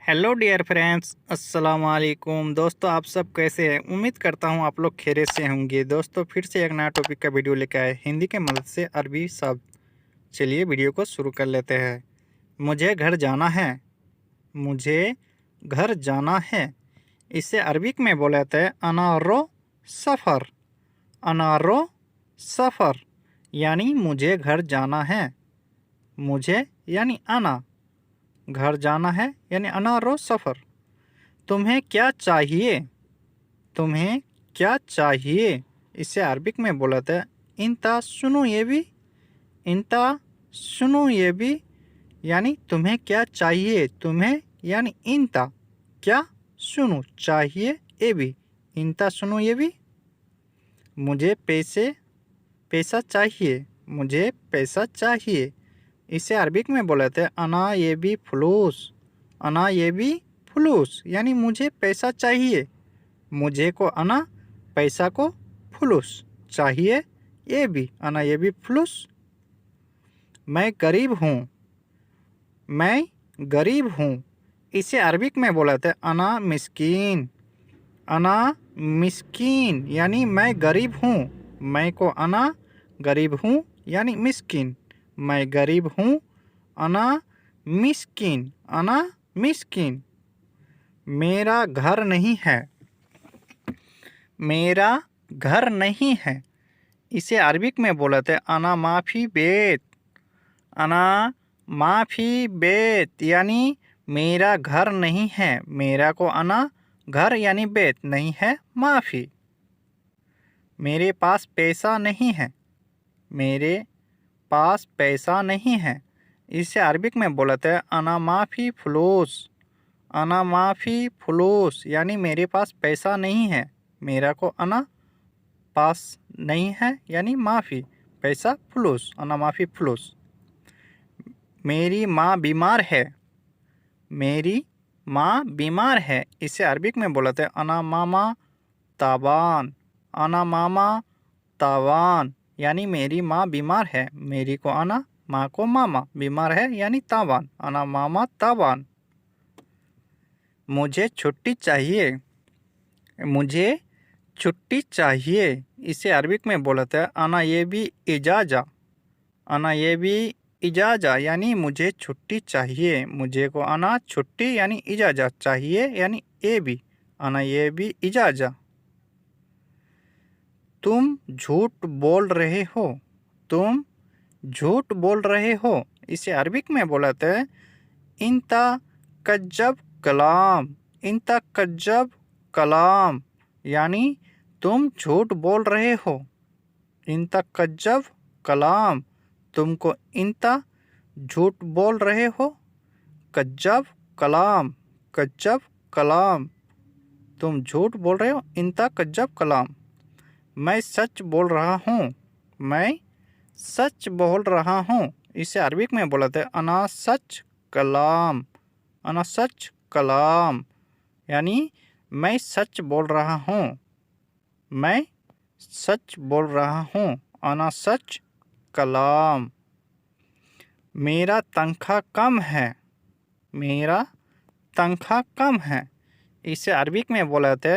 Hello dear friends, अस्सलाम वालेकुम। दोस्तों, आप सब कैसे हैं? उम्मीद करता हूं आप लोग खैरियत से होंगे। दोस्तों, फिर से एक नया टॉपिक का वीडियो लेकर आए हिंदी के मदद से अरबी शब्द। चलिए वीडियो को शुरू कर लेते हैं। मुझे घर जाना है। मुझे घर जाना है, इसे अरबिक में बोले थे अनारो सफ़र। अनारो सफ़र यानी मुझे घर जाना है। मुझे यानी आना, घर जाना है यानी अनारो सफ़र। तुम्हें क्या चाहिए? तुम्हें क्या चाहिए, इसे अरबिक में बोला था इंता सुनो ये भी। इंता सुनो ये भी यानी तुम्हें क्या चाहिए। तुम्हें यानी इंता, क्या, सुनो, चाहिए, ये भी, इंता सुनो ये भी। मुझे पैसा चाहिए। मुझे पैसा चाहिए, इसे अरबिक में बोला था अना ये भी फलूस। अना ये भी फलूस यानी मुझे पैसा चाहिए। मुझे को अना, पैसा को फलूस, चाहिए ये भी, अना ये भी फलूस। मैं गरीब हूँ। मैं गरीब हूँ, इसे अरबिक में बोला था अना मिस्कीन। अना मिस्कीन यानी मैं गरीब हूँ। मैं को अना, गरीब हूँ यानी मिस्कीन। मैं गरीब हूँ, अना मिस्कीन। अना मिस्कीन। मेरा घर नहीं है। मेरा घर नहीं है, इसे अरबिक में बोला थे अना माफ़ी बेत। अना माफ़ी बेत यानी मेरा घर नहीं है। मेरा को अना, घर यानी बेत, नहीं है माफ़ी। मेरे पास पैसा नहीं है। मेरे पास पैसा नहीं है, इसे अरबिक में बोला थे अना माफ़ी फलूस। अना माफ़ी फलूस यानी मेरे पास पैसा नहीं है। मेरा को अना, पास नहीं है यानी माफ़ी, पैसा फलूस, अना माफ़ी फलूस। मेरी माँ बीमार है। मेरी माँ बीमार है, इसे अरबिक में बोला थे अना मामा ताबान। अना मामा तावान यानी मेरी माँ बीमार है। मेरी को अना, माँ को मामा, बीमार है यानी तावान, अना मामा तावान। मुझे छुट्टी चाहिए। मुझे छुट्टी चाहिए, इसे अरबिक में बोला था अना ये भी इजाज़ा। अना ये भी इजाज़ा यानी मुझे छुट्टी चाहिए। मुझे को अना छुट्टी यानी इजाज़ा, चाहिए यानी ये भी, अना ये भी इजाज़ा। तुम झूठ बोल रहे हो। तुम झूठ बोल रहे हो, इसे अरबिक में बोला था इंता कज्जब कलाम। इंता कज्जब कलाम यानी तुम झूठ बोल रहे हो। इंता कज्जब कलाम, तुमको इंता, झूठ बोल रहे हो। कज्जब कलाम, कज्जब कलाम, तुम झूठ बोल रहे हो। इंता कज्जब कलाम। मैं सच बोल रहा हूँ। मैं सच बोल रहा हूँ, इसे अरबिक में बोला था अना सच कलाम। अना सच कलाम यानी मैं सच बोल रहा हूँ। मैं सच बोल रहा हूँ, अना सच कलाम। मेरा तनख्वाह कम है। मेरा तनख्वाह कम है, इसे अरबिक में बोला थे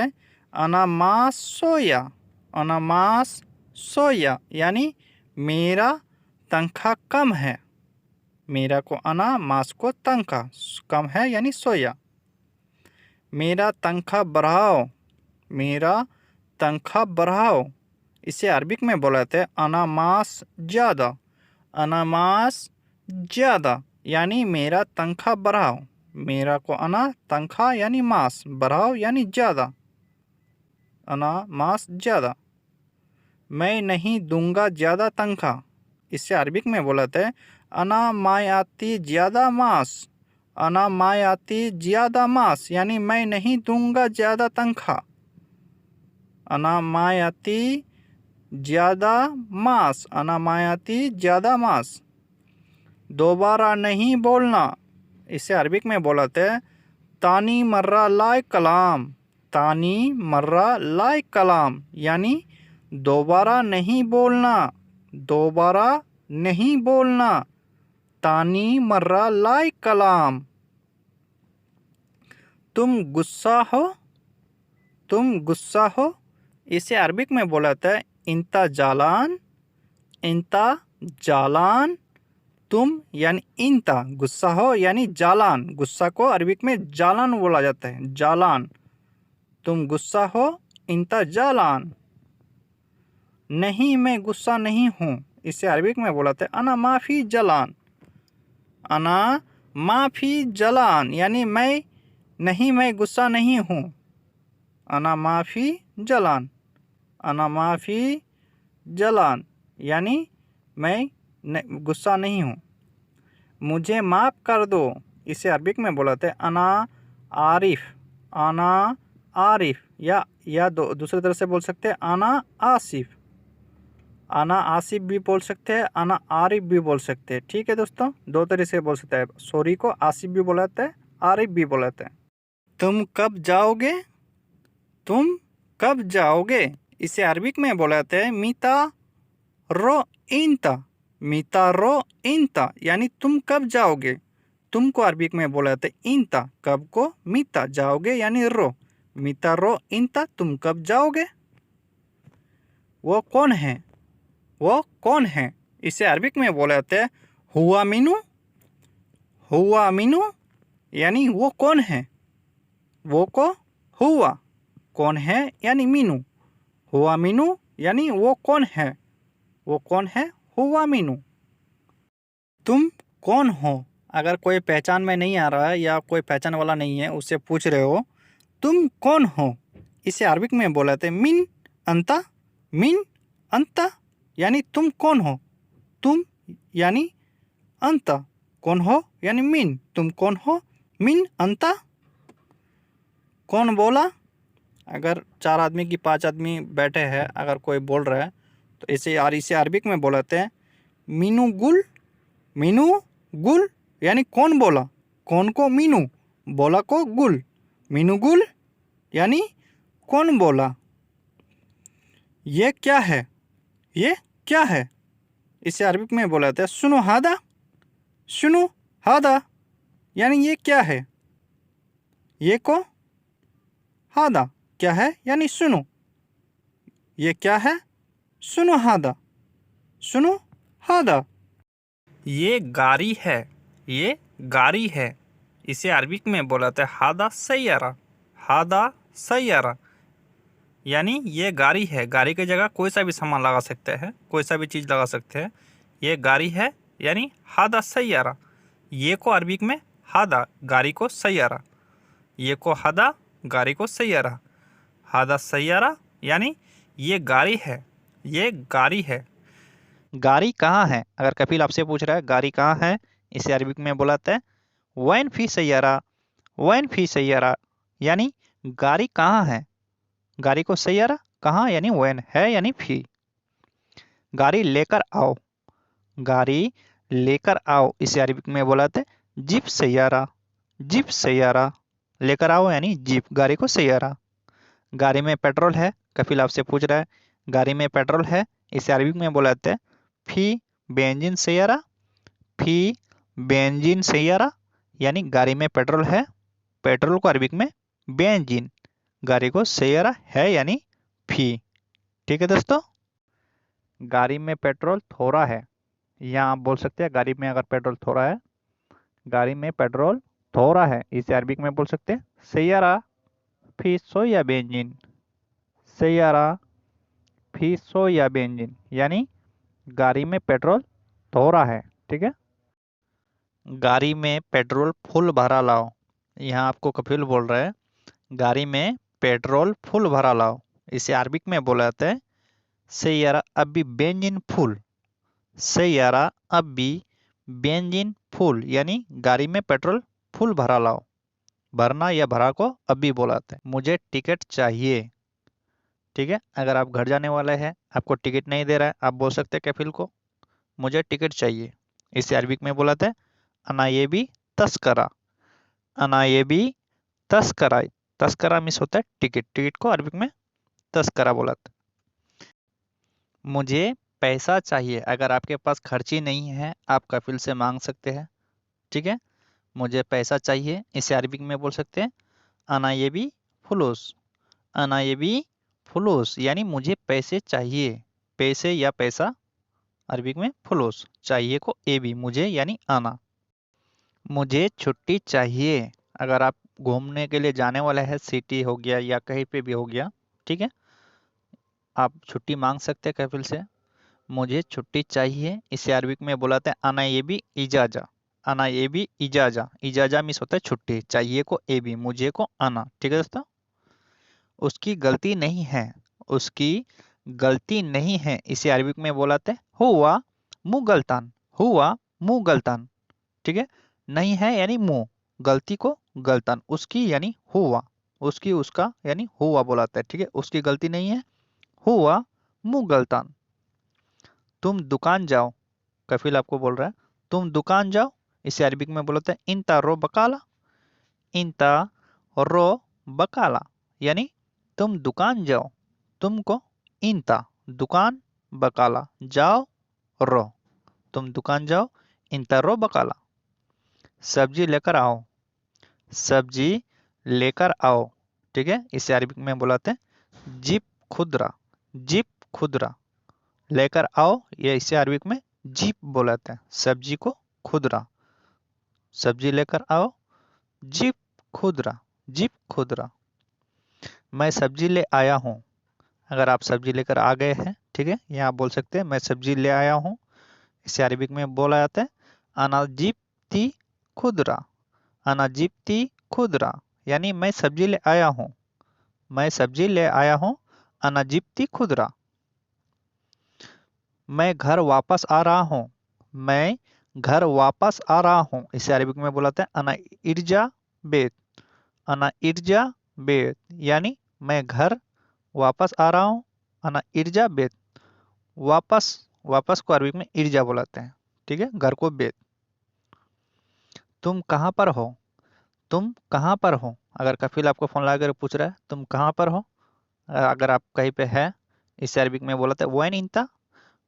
अना मास सोया। अना मास सोया यानी मेरा तनख्वाह कम है। मेरा को अना, मास को तनख्वाह, कम है यानी सोया। मेरा तनख्वाह बढ़ाओ। मेरा तनख्वाह बढ़ाओ, इसे अरबिक में बोला थे अना मास ज़्यादा। अना मास ज़्यादा यानी मेरा तनख्वाह बढ़ाओ। मेरा को अना, तनख्वाह यानी मास, बढ़ाओ यानी ज़्यादा, अना मास ज़्यादा। मैं नहीं दूंगा ज़्यादा तनख्वाह, इससे अरबिक में बोला थे अना मायाती ज़्यादा मास। अना मायाती ज़्यादा मास यानी मैं नहीं दूंगा ज़्यादा तनख्वाह। अना मायाती ज़्यादा मास, अना मायाती ज़्यादा मास। दोबारा नहीं बोलना, इसे अरबिक में बोला थे तानी मर्रा लाए कलाम। तानी मर्रा लाए कलाम यानी दोबारा नहीं बोलना। दोबारा नहीं बोलना, तानी मर्रा लाए कलाम। तुम गुस्सा हो, तुम गुस्सा हो, इसे अरबिक में बोला था इंता जालान, इंता जालान। तुम यानी इंता, गुस्सा हो यानी जालान, गुस्सा को अरबिक में जालान बोला जाता है, जालान। तुम गुस्सा हो, इंता जालान। नहीं मैं गुस्सा नहीं हूँ, इसे अरबिक में बोला था अना माफ़ी जलान, अना माफ़ी जलान यानी मैं गुस्सा नहीं हूँ। अना माफ़ी जलान, अना माफ़ी जलान यानी मैं गुस्सा नहीं हूँ। मुझे माफ़ कर दो, इसे अरबिक में बोला था अना आरिफ, अना आरिफ, या दूसरी तरह से बोल सकते हैं अना आसिफ, अना आसिफ भी बोल सकते हैं, अना आरिफ भी बोल सकते हैं। ठीक है दोस्तों, दो तरह से बोल सकते हैं, सॉरी को आसिफ भी बोलाते हैं, आरिफ भी बोलाते हैं। तुम कब जाओगे, तुम कब जाओगे, इसे अरबिक में बोलाते हैं मीता रो इंता, मीता रो इंता यानी तुम कब जाओगे। तुमको अरबिक में बोलाते इंता, कब को मीता, जाओगे यानी रो, मीता रो इंता, तुम कब जाओगे। वो कौन है, वो कौन है, इसे अरबिक में बोलाते हैं हुआ मीनू, हुआ मीनू यानी वो कौन है। वो को हुआ, कौन है यानी मीनू, हुआ मीनू यानी वो कौन है, वो कौन है, हुआ मीनू। तुम कौन हो, अगर कोई पहचान में नहीं आ रहा है या कोई पहचान वाला नहीं है, उससे पूछ रहे हो तुम कौन हो, इसे अरबिक में बोलाते मिन अंता, मिन अंता यानी तुम कौन हो। तुम यानी अंता, कौन हो यानी मिन, तुम कौन हो, मिन अंता। कौन बोला, अगर 4 आदमी की 5 आदमी बैठे हैं, अगर कोई बोल रहा है तो इसे अरबिक में बोलाते हैं मीनू गुल, मीनू गुल यानी कौन बोला, कौन को मीनू, बोला को गुल, मीनू गुल यानी कौन बोला। ये क्या है, ये क्या है, इसे अरबिक में बोलाते हैं सुनो हादा, सुनो हादा यानी ये क्या है। ये को हादा क्या है यानी सुनो, ये क्या है, सुनो हादा, सुनो हादा। ये गाड़ी है, ये गाड़ी है, इसे अरबिक में बोलाते हैं हादा सैयारा, हादा सैयारा यानी ये गाड़ी है। गाड़ी की जगह कोई सा भी सामान लगा सकते हैं, कोई सा भी चीज़ लगा सकते हैं। ये गाड़ी है यानी हादा सैयारा। ये को अरबिक में हादा, गाड़ी को सैयारा, ये को हादा, गाड़ी को सैयारा, हादा सैयारा यानी ये गाड़ी है, ये गाड़ी है। गाड़ी कहाँ है, अगर कपिल आपसे पूछ रहा है गाड़ी कहाँ है, इसे अरबिक में बुलाते हैं वैन फी सैयारा, वैन फी सैयारा यानी गाड़ी कहाँ है। गाड़ी को सैयारा कहाँ यानी वैन, है यानी फी। गाड़ी लेकर आओ, गाड़ी लेकर आओ, इसे अरबिक में बुलाते हैं जीप सैयारा, जीप सैयारा, लेकर आओ यानी जीप, गाड़ी को सैयारा। गाड़ी में पेट्रोल है, कपिल आपसे पूछ रहा है गाड़ी में पेट्रोल है, इसे अरबिक में बुलाते हैं फी बेंजिन सैयारा, फी बेंजिन सैयारा यानी गाड़ी में पेट्रोल है, पेट्रोल को अरबिक में बेंजिन, गाड़ी को सैयारा है यानी फी। ठीक है दोस्तों, गाड़ी में पेट्रोल थोड़ा है, यहाँ आप बोल सकते हैं गाड़ी में अगर पेट्रोल थोड़ा है, गाड़ी में पेट्रोल थोड़ा है, इसे अरबिक में बोल सकते हैं सैयारा फी सोया बेंजिन, सैयारा फी सोया बेंजिन यानी गाड़ी में पेट्रोल थोड़ा है। ठीक है, गाड़ी में पेट्रोल फुल भरा लाओ, यहाँ आपको कपिल बोल रहा है गाड़ी में पेट्रोल फुल भरा लाओ, इसे अरबिक में बोला जाता है सैयारा अभी बेंजिन फुल, सैयारा अभी बेंजिन फुल यानी गाड़ी में पेट्रोल फुल भरा लाओ। भरना या भरा को अभी बोलाते हैं। मुझे टिकट चाहिए, ठीक है, अगर आप घर जाने वाले हैं, आपको टिकट नहीं दे रहा है, आप बोल सकते हैं कपिल को मुझे टिकट चाहिए, इसे अरबिक में बोलाते हैं अनायेबी तस्करा, अनायेबी तस्करा, तस्करा मिस होता है टिकट, टिकट को अरबिक में तस्करा बोलाते हैं। मुझे पैसा चाहिए, अगर आपके पास खर्ची नहीं है, आप कपिल से मांग सकते हैं। ठीक है, मुझे पैसा चाहिए, इसे अरबिक में बोल सकते हैं अना ये भी फुलूस, अना ये भी फुलूस यानी मुझे पैसे चाहिए। पैसे या पैसा अरबिक में फुलूस, चाहिए को ए भी, मुझे यानी आना। मुझे छुट्टी चाहिए, अगर आप घूमने के लिए जाने वाले हैं, सिटी हो गया या कहीं पे भी हो गया, ठीक है, आप छुट्टी मांग सकते हैं कफिल से। मुझे छुट्टी चाहिए, इसे अरबिक में बुलाते हैं अना ये भी इजाजा, अना ये भी इजाजा, इजाजा मीन्स होता है छुट्टी, चाहिए को ए भी, मुझे को आना, ठीक है दोस्तों। उसकी गलती नहीं है, उसकी गलती नहीं है, इसे अरबिक में बुलाते हैं हुआ मुगलतान, हुआ मुगलतान, ठीक है। नहीं है यानी मुंह, गलती को गलतान, उसकी यानी हुआ, उसकी उसका यानी हुआ बुलाता है, ठीक है। उसकी गलती नहीं है, हुआ मुंह गलतान। तुम दुकान जाओ, कफिल आपको बोल रहा है तुम दुकान जाओ, इसे अरबिक में बोलते हैं इंता रो बकाला, इंता रो बकाला यानी तुम दुकान जाओ, तुमको इंता दुकान, बकाला जाओ, रो तुम दुकान जाओ, इंता रो बकाला। सब्जी लेकर आओ, सब्जी लेकर आओ, ठीक है, इसे अरबिक में बुलाते हैं जीप खुदरा, जीप खुदरा, लेकर आओ, ये इसे अरबिक में जीप बुलाते हैं, सब्जी को खुदरा, सब्जी लेकर आओ, जीप खुदरा, जीप खुदरा। मैं सब्जी ले आया हूँ, अगर आप सब्जी लेकर आ गए हैं, ठीक है, यहाँ आप बोल सकते हैं मैं सब्जी ले आया हूँ, इसे अरबिक में बोला जाता है अना जीप ती खुदरा, अना जीप ती खुदरा यानी मैं सब्जी ले आया हूँ, मैं सब्जी ले आया हूँ, अना जीप ती खुदरा। मैं घर वापस आ रहा हूँ, मैं घर वापस आ रहा हूँ, इसे अरबिक में बुलाते हैं अना इर्जा बेत, अना इर्जा बेत यानी मैं घर वापस आ रहा हूँ, अना इर्जा बेत, वापस, वापस को अरबिक में इर्जा बुलाते हैं, ठीक है, घर को बेत। तुम कहाँ पर हो, तुम कहाँ पर हो, अगर कफिल आपको फोन लगाकर पूछ रहा है तुम कहाँ पर हो, अगर आप कहीं पे है, इसे अरबिक में बोलते हैं वैन इंता,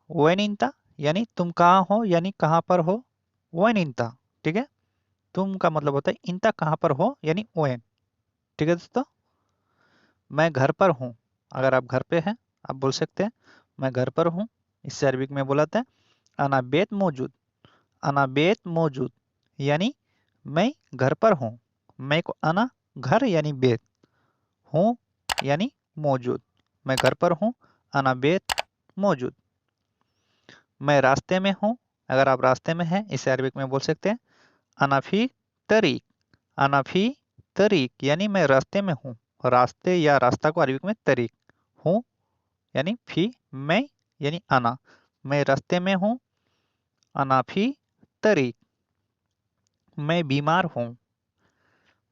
वैन इंता यानी तुम कहाँ हो यानी कहाँ पर हो, वैन इंता, ठीक है। तुम का मतलब होता है इंता कहाँ पर हो यानी वैन, ठीक है दोस्तों। मैं घर पर हूँ, अगर आप घर पे हैं आप बोल सकते हैं मैं घर पर हूँ, इससे अरबिक में बोलाते हैं अना बेत मौजूद, अना बेत मौजूद यानी मैं घर पर हूँ, मैं को अना घर यानी बेत, हूँ यानी मौजूद, मैं घर पर हूँ, अना बेत मौजूद। मैं रास्ते में हूँ, अगर आप रास्ते में हैं इसे अरबिक में बोल सकते हैं अनाफी तरीक, अनाफी तरीक यानी मैं रास्ते में हूँ, रास्ते या रास्ता को अरबिक में तरीक, हूँ यानी फी, मैं यानी अना, मैं रास्ते में हूँ, अनाफी तरीक। मैं बीमार हूँ,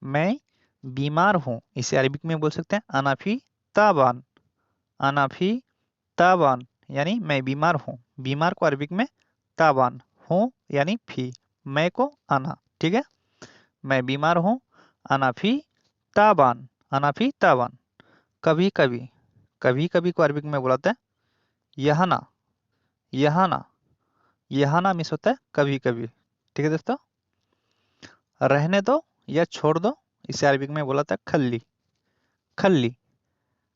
मैं बीमार हूँ, इसे अरबिक में बोल सकते हैं अनाफी ताबान, अनाफी ताबान यानी मैं बीमार हूँ, बीमार को अरबिक में ताबान, हूँ यानी फी, मैं को अना, ठीक है। मैं बीमार हूँ, अनाफी ताबान, अनाफी ताबान। कभी कभी, कभी कभी को अरबिक में बुलाते हैं यहाना, यहाना, यहाना मिस होता है कभी कभी, ठीक है दोस्तों। रहने दो या छोड़ दो, इसे अरबिक में बुलाता है खल्ली, खल्ली,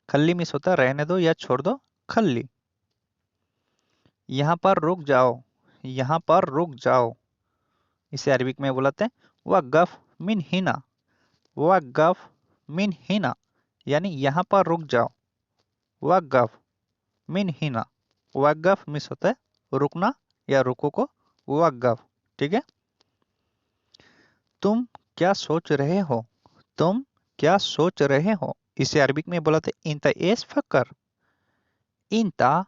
खल्ली मिस होता है रहने दो या छोड़ दो, खल्ली। यहाँ पर रुक जाओ, यहाँ पर रुक जाओ, इसे अरबिक में बुलाते हैं वक़्फ़ मिन हिना, वक़्फ़ मिन हिना यानी यहाँ पर रुक जाओ, वक़्फ़ मिन हिना, वक़्फ़ मिस होता है रुकना या रुको को वक़्फ़, ठीक है। तुम क्या सोच रहे हो, तुम क्या सोच रहे हो, इसे अरबिक में बुलाते हैं इंता एस फक्कर, इंता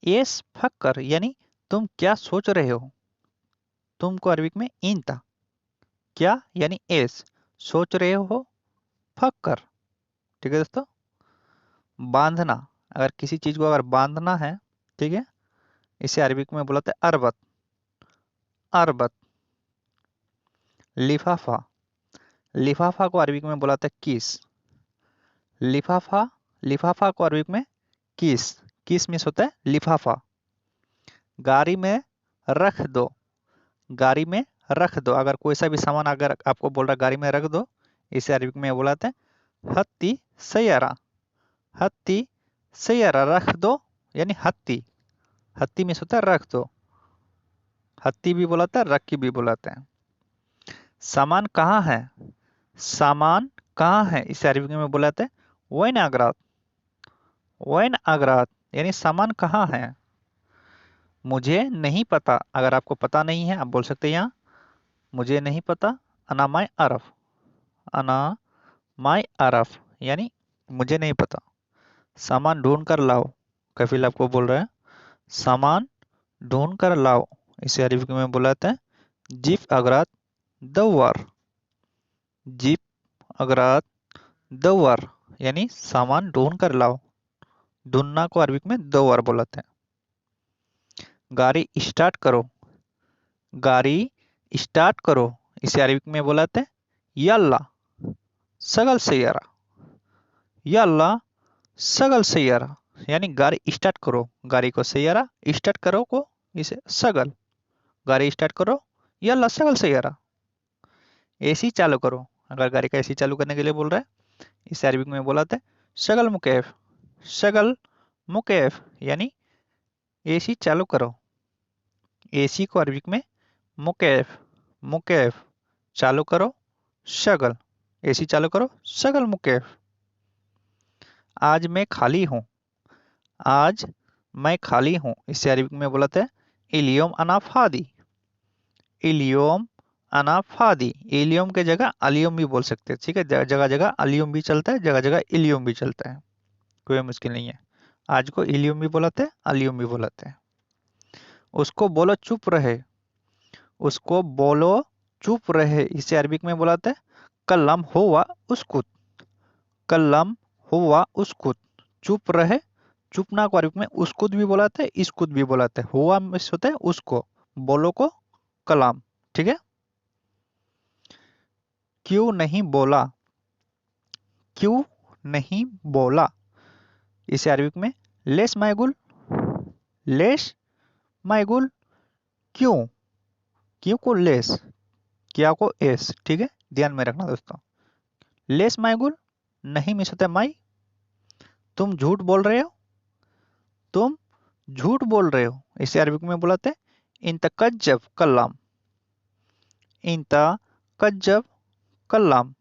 एस फक्कर यानी तुम क्या सोच रहे हो, तुमको अरबिक में इंता, क्या यानी एस, सोच रहे हो, फक्कर, ठीक है दोस्तों। बांधना, अगर किसी चीज को अगर बांधना है, ठीक है, इसे अरबिक में बुलाते हैं अरबत, अरबत। लिफाफा, लिफाफा को अरबिक में बुलाते हैं किस, लिफाफा, लिफाफा को अरबिक में किस, किस मिस होता है लिफाफा। गाड़ी में रख दो, गाड़ी में रख दो, अगर कोई सा भी सामान अगर आपको बोल रहा है गाड़ी में रख दो, इसे अरबिक में बुलाते हैं हत्ती सैयारा, हत्ती सैयारा रख दो यानी हत्ती, हत्ती में होता है रख दो, हत्ती भी बुलाता है रख की भी बुलाते हैं। सामान कहाँ है, सामान कहाँ है इसे अरबी में बुलाते हैं वैन अगरात, वैन अगरात यानी सामान कहाँ है। मुझे नहीं पता, अगर आपको पता नहीं है आप बोल सकते हैं यहाँ मुझे नहीं पता, अना माय अरफ, अना माय अरफ यानी मुझे नहीं पता। सामान ढूंढ कर लाओ, कफिल आपको बोल रहे हैं सामान ढूंढ कर लाओ, इसे अरबी में बुलाते हैं जीप अगरात दवार, जीप अगरात दवार यानी सामान ढूंढ कर लाओ, ढूंढना को अरबी में दवार बुलाते हैं। गाड़ी स्टार्ट करो, गाड़ी स्टार्ट करो इसे अरबी में बुलाते हैं यल्ला सगल सैयारा, यल्ला सगल सैयारा यानी गाड़ी स्टार्ट करो, गाड़ी को सैयारा स्टार्ट करो को इसे सगल, गाड़ी स्टार्ट करो यल्ला सगल सैयारा। एसी चालू करो, अगर गाड़ी का एसी चालू करने के लिए बोल रहा है इसे अरबी में बुलाते हैं शगल मुकेफ, शगल मुकेफ यानी एसी चालू करो, एसी को अरबी में मुकेफ, मुकेफ चालू करो शगल, एसी चालू करो शगल मुकेफ। आज मैं खाली हूँ, आज मैं खाली हूँ इसे अरबी में बुलाते हैं इलियोम अना फादी, इलियोम अना फादी, इलियोम के जगह अलियोम भी बोल सकते हैं, ठीक है, जगह जगह अलियोम भी चलता है, जगह जगह इलियोम भी चलता है, कोई मुश्किल नहीं है। आज को इलियोम भी बुलाते हैं अलियोम भी बुलाते हैं। उसको बोलो चुप रहे, उसको बोलो चुप रहे इसे अरबी में बुलाते हैं कल्लम हुआ उसकुत, कल्लम हुआ उसकुत, चुप रहे, चुपना को अरबी में उसकुत भी बुलाते हैं इसकुत भी बुलाते हैं, हुआ में होता है उसको, बोलो को कलाम, ठीक है। क्यों नहीं बोला, क्यों नहीं बोला इसे अरबी में लेस मायगुल, लेस मायगुल क्यों, क्यों को लेस, क्या को एस, ठीक है, ध्यान में रखना दोस्तों। लेस मायगुल नहीं मिस होता है माई, तुम झूठ बोल रहे हो, तुम झूठ बोल रहे हो इसे अरबी में बुलाते हैं इंत कज्जब कल्लाम, इंत कज्जब कल्लाम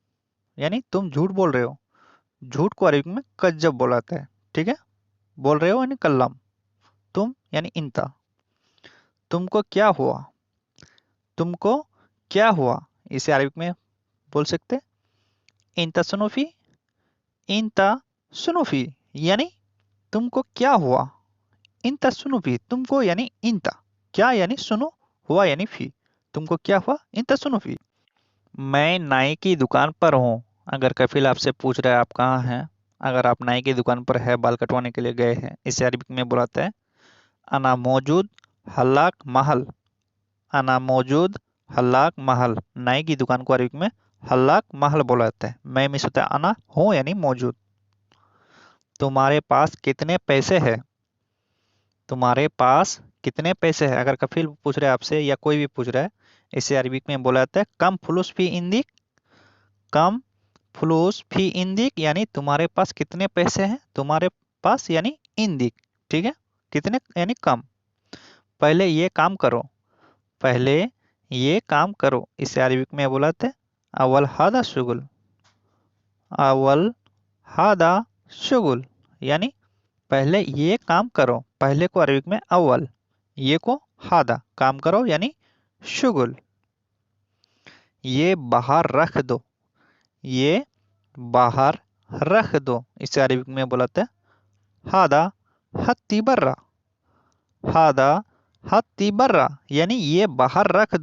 यानी तुम झूठ बोल रहे हो, झूठ को अरबी में कज्जब बुलाते हैं, ठीक है, बोल रहे हो यानी कल्लाम, तुम यानी इंता। तुमको क्या हुआ, तुमको क्या हुआ इसे अरबी में बोल सकते हैं इंता सुनूफी, इंता सुनूफी यानी तुमको क्या हुआ, इंता सुनूफी तुमको यानी इंता, क्या यानी सुनो, हुआ यानी फी, तुमको क्या हुआ इंता सुनूफी। मैं नाई की दुकान पर हूँ, अगर कफिल आपसे पूछ रहा है आप कहाँ हैं, अगर आप नाई की दुकान पर है बाल कटवाने के लिए गए हैं इसे अरबी में बुलाते हैं अना मौजूद हल्लाक महल, अना मौजूद हल्लाक महल, नाई की दुकान को अरबी में हल्लाक महल बुलाते हैं, मैं मिस होता है अना हूँ यानी मौजूद। तुम्हारे पास कितने पैसे हैं, तुम्हारे पास कितने पैसे हैं, अगर कफिल पूछ रहे हैं आपसे या कोई भी पूछ रहा है इसे अरबी में बुलाते हैं कम फुलूस फी इंदिक, कम फ्लूस फी इंदिक यानी तुम्हारे पास कितने पैसे हैं, तुम्हारे पास यानी इंदिक, ठीक है, कितने यानी कम। पहले ये काम करो, पहले ये काम करो इसे अरबी में बुलाते हैं अवल हादा शुगुल, अवल हादा शुगुल यानी पहले ये काम करो, पहले को अरबी में अव्वल, ये को हादा काम करो यानी शुगुल। ये बाहर रख दो, ये बाहर रख दो इसे अरबी में बुलाते हैं हादा हत्ती बर्रा, हादा हत्ती बर्रा यानी ये बाहर रख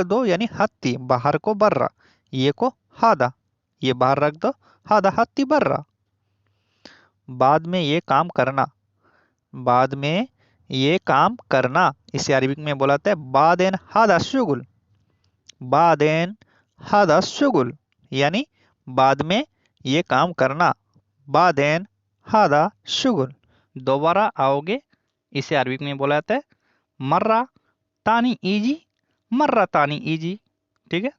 दो यानी हत्ती बाहर को बर्रा, ये को हादा, ये बाहर रख दो हादा हत्ती बर्रा। बाद में ये काम करना, बाद में ये काम करना इसे अरबी में बुलाते हैं बादेन हादा शुगुल, बादेन हादा शुगुल यानी बाद में ये काम करना, बादेन हादा शुगुल। दोबारा आओगे इसे अरबी में बुलाते हैं मर्रा तानी इजी, मर्रा तानी इजी, ठीक है,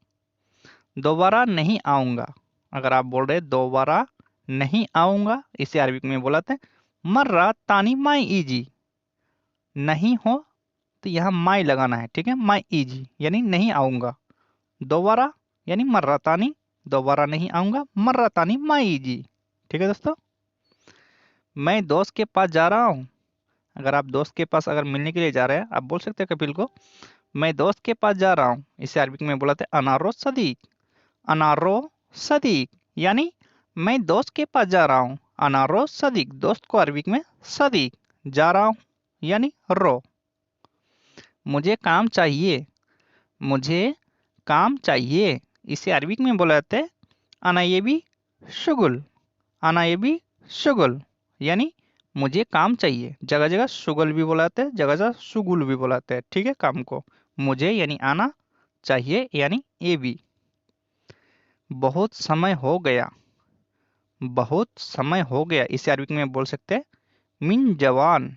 दोबारा नहीं आऊँगा, अगर आप बोल रहे दोबारा नहीं आऊंगा, इसे अरबिक में बोला था मर्रा तानी माई इजी। नहीं हो तो यहाँ माई लगाना है, ठीक है, माई इजी यानी नहीं आऊंगा। दोबारा यानी मर्रा तानी, दोबारा नहीं आऊंगा, मर्रा तानी माई इजी। ठीक है दोस्तों। मैं दोस्त के पास जा रहा हूँ। अगर आप दोस्त के पास अगर मिलने के लिए जा रहे हैं, आप बोल सकते हैं कपिल को मैं दोस्त के पास जा रहा हूँ, इसे अरबिक में बोला था अनारो सदीक। अनारो सदीक यानी मैं दोस्त के पास जा रहा हूँ। अनारो सदीक, दोस्त को अरबिक में सदीक, जा रहा हूँ यानी रो। मुझे काम चाहिए, मुझे काम चाहिए, इसे अरबिक में बोला जाता है अना ये भी शुगुल। अना ये भी शुगुल यानी मुझे काम चाहिए। जगह जगह शुगल भी बोलाते हैं, जगह जगह शुगुल भी बोलाते हैं, ठीक है, काम को। मुझे यानी आना, चाहिए यानी ये भी। बहुत समय हो गया, बहुत समय हो गया, इसे अरबिक में बोल सकते हैं मिन जवान।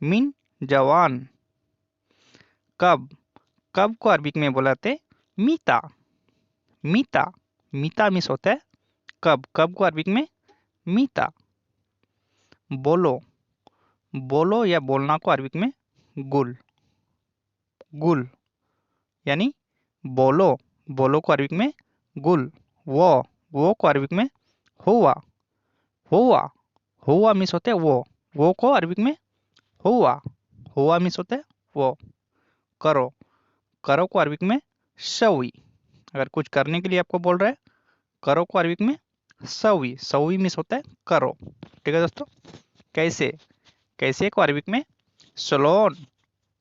मिन जवान। कब, कब को अरबिक में बोलाते मीता। मीता, मीता मिस होता है कब, कब को अरबिक में मीता। बोलो, बोलो या बोलना को अरबिक में गुल। गुल यानी बोलो, बोलो को अरबिक में गुल। वो को अरबिक में हुआ। हुआ, हुआ मिस होते हैं वो को अरबिक में हुआ। हुआ मिस होते हैं वो। करो, करो को अरबिक में सवी। अगर कुछ करने के लिए आपको बोल रहा है, करो को अरबिक में सवी। सवी मिस होता है करो। ठीक है दोस्तों। कैसे, कैसे को अरबिक में सलोन।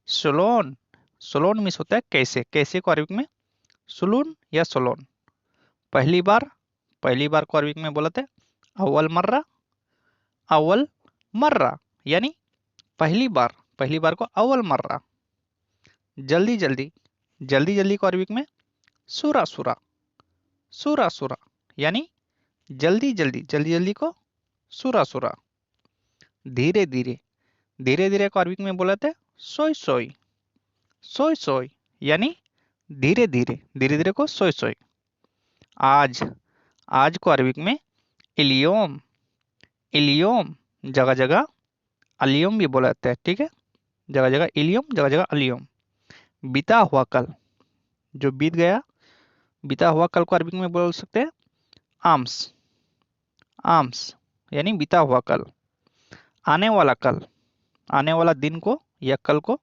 सलोन, सलोन मिस होता है कैसे। कैसे को अरबिक में सुलून या सलोन। पहली बार, पहली बार को अरबिक में बोलते हैं अव्वल मर्रा। अव्वल मर्रा यानी पहली बार, पहली बार को अव्वल मर्रा। जल्दी जल्दी, जल्दी जल्दी को अरबिक में सूरा सूरा। सूरा सूरा यानी जल्दी जल्दी, जल्दी जल्दी को सूरा सूरा। धीरे धीरे, धीरे धीरे को अरबिक में बोलते हैं सोई सोई। सोई सोई यानी धीरे धीरे, धीरे धीरे को सोई सोई। आज, आज को अरबिक में इलियोम। इलियोम, जगह जगह अलियोम भी बोला जाता है, ठीक है, जगह जगह इलियोम, जगह जगह अलियोम। बीता हुआ कल, जो बीत गया, बीता हुआ कल को अरबिक में बोल सकते हैं आम्स। आम्स यानी बीता हुआ कल। आने वाला कल, आने वाला दिन को या कल को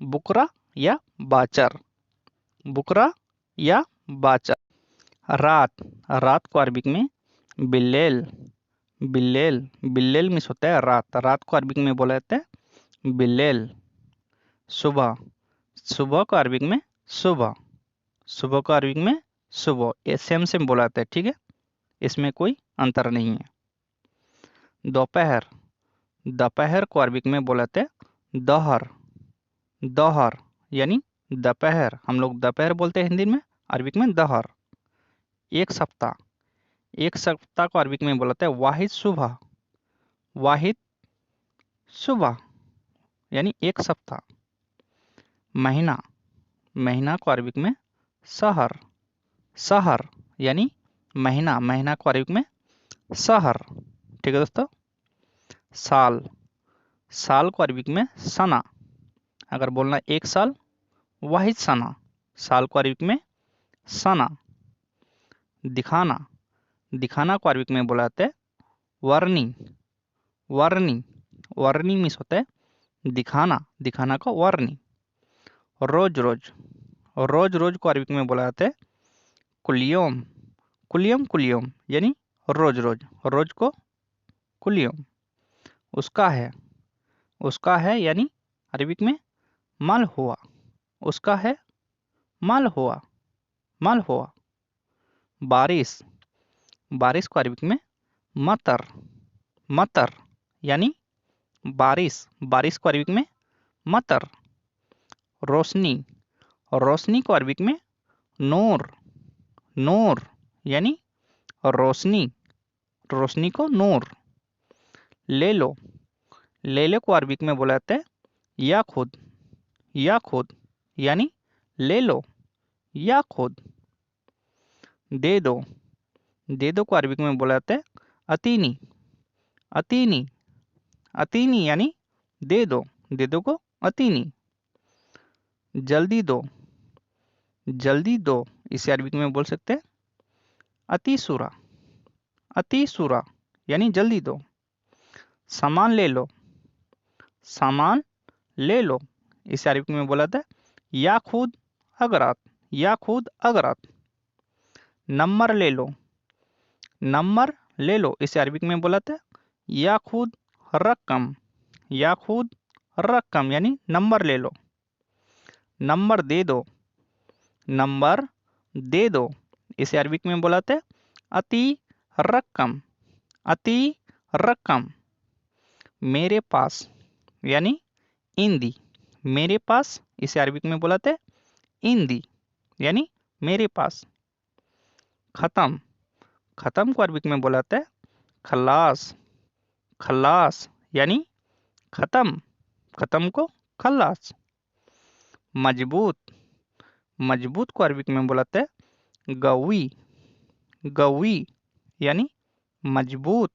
बुकरा या बाचर। बुकरा या बाचर। रात, रात को अरबिक में बिल्लेल। बिल्लेल, बिल्लेल मिस होता है रात। रात को अरबिक में बोला जाता है बिल्लेल। सुबह, सुबह को अरबिक में सुबह। सुबह को अरबिक में सुबह। ये सेम सेम बोला जाता है, ठीक है, इसमें कोई अंतर नहीं है। दोपहर, दोपहर को अरबिक में बोला जाता है दोहर। दोहर यानी दोपहर, हम लोग दोपहर बोलते हैं हिंदी में, अरबिक में दोहर। एक सप्ताह, एक सप्ताह को अरबिक में बोलते हैं वाहिद सुबह। वाहिद सुबह यानी एक सप्ताह। महीना, महीना को अरबिक में सहर। सहर यानी महीना, महीना को अरबिक में सहर। ठीक है दोस्तों। साल, साल को अरबिक में सना। अगर बोलना एक साल, वाहिद सना। साल को अरबिक में सना। दिखाना, दिखाना को अरबिक में बोलाते हैं वर्णी। वर्णी, वर्णी मिस होता है दिखाना, दिखाना को वर्णी। रोज रोज, रोज रोज को अरबिक में बोला जाता है कुलियम। कुलियम, कुलियम यानी रोज रोज, रोज को कुलियम। उसका है, उसका है यानी अरबिक में माल हुआ। उसका है माल हुआ, माल हुआ। बारिश, बारिश को अरबिक में मतर। मतर यानी बारिश, बारिश को अरबिक में मतर। रोशनी, रोशनी को अरबिक में नूर। नूर यानी रोशनी, रोशनी को नूर। ले लो, ले लो को अरबिक में बोला जाता है या खुद। या खुद यानी ले लो या खुद। दे दो, दे दो को अरबिक में बोला जाता है अतीनी, अतीनी, अतीनी यानी दे दो, दे दो को अतीनी। जल्दी दो, जल्दी दो, इसे अरबिक में बोल सकते हैं अतीसुरा, अतीसुरा यानी जल्दी दो। सामान ले लो, सामान ले लो, इसे अरबिक में बोला जाता है या खुद अगरात, या खुद अगरात। नंबर ले लो, नंबर ले लो, इसे अरबिक में बोला जाता है या खुद रकम, या खुद रकम यानी नंबर ले लो। नंबर दे दो, नंबर दे दो, इसे अरबिक में बोला जाता है अति रकम, अति रकम। मेरे पास यानी इंदी, मेरे पास, इसे अरबिक में बोला जाता है इंदी यानी मेरे पास। खत्म, खत्म को अरबिक में बोला जाता है खल्लास, खल्लास यानी खत्म, खत्म को खल्लास। मजबूत, मजबूत को अरबिक में बोला जाता है गवी, गवी यानी मजबूत।